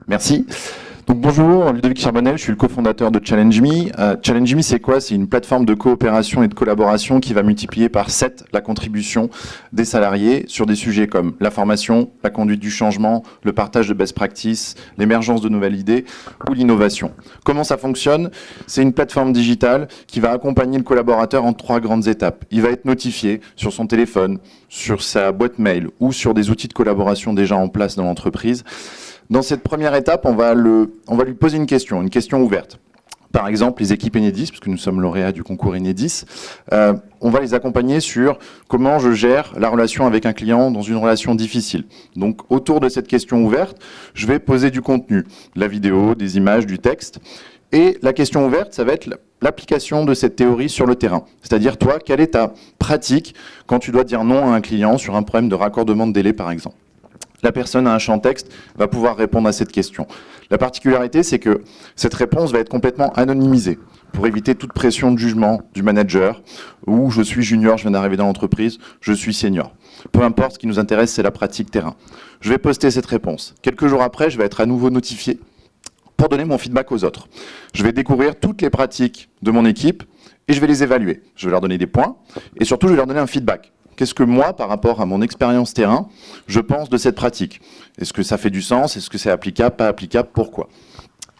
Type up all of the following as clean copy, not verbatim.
Merci. Donc bonjour, Ludovic Charbonnel, je suis le cofondateur de Challenge Me. Challenge Me, c'est quoi? C'est une plateforme de coopération et de collaboration qui va multiplier par 7 la contribution des salariés sur des sujets comme la formation, la conduite du changement, le partage de best practices, l'émergence de nouvelles idées ou l'innovation. Comment ça fonctionne? C'est une plateforme digitale qui va accompagner le collaborateur en 3 grandes étapes. Il va être notifié sur son téléphone, sur sa boîte mail ou sur des outils de collaboration déjà en place dans l'entreprise. Dans cette première étape, on va lui poser une question ouverte. Par exemple, les équipes Enedis, puisque nous sommes lauréats du concours Enedis, on va les accompagner sur comment je gère la relation avec un client dans une relation difficile. Donc, autour de cette question ouverte, je vais poser du contenu, de la vidéo, des images, du texte. Et la question ouverte, ça va être l'application de cette théorie sur le terrain. C'est-à-dire, toi, quelle est ta pratique quand tu dois dire non à un client sur un problème de raccordement de délai, par exemple? La personne à un champ texte va pouvoir répondre à cette question. La particularité, c'est que cette réponse va être complètement anonymisée pour éviter toute pression de jugement du manager ou je suis junior, je viens d'arriver dans l'entreprise, je suis senior. Peu importe, ce qui nous intéresse, c'est la pratique terrain. Je vais poster cette réponse. Quelques jours après, je vais être à nouveau notifié pour donner mon feedback aux autres. Je vais découvrir toutes les pratiques de mon équipe et je vais les évaluer. Je vais leur donner des points et surtout, je vais leur donner un feedback. Qu'est-ce que moi, par rapport à mon expérience terrain, je pense de cette pratique? Est-ce que ça fait du sens? Est-ce que c'est applicable? Pas applicable? Pourquoi?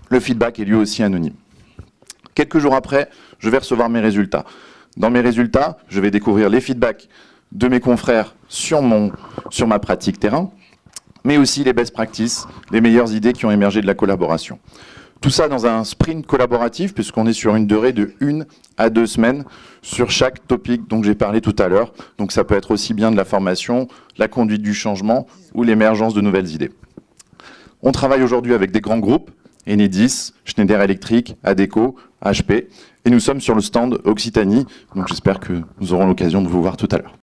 Le feedback est lui aussi anonyme. Quelques jours après, je vais recevoir mes résultats. Dans mes résultats, je vais découvrir les feedbacks de mes confrères sur ma pratique terrain, mais aussi les best practices, les meilleures idées qui ont émergé de la collaboration. Tout ça dans un sprint collaboratif, puisqu'on est sur une durée de 1 à 2 semaines sur chaque topic dont j'ai parlé tout à l'heure. Donc ça peut être aussi bien de la formation, la conduite du changement ou l'émergence de nouvelles idées. On travaille aujourd'hui avec des grands groupes, Enedis, Schneider Electric, Adecco, HP, et nous sommes sur le stand Occitanie, donc j'espère que nous aurons l'occasion de vous voir tout à l'heure.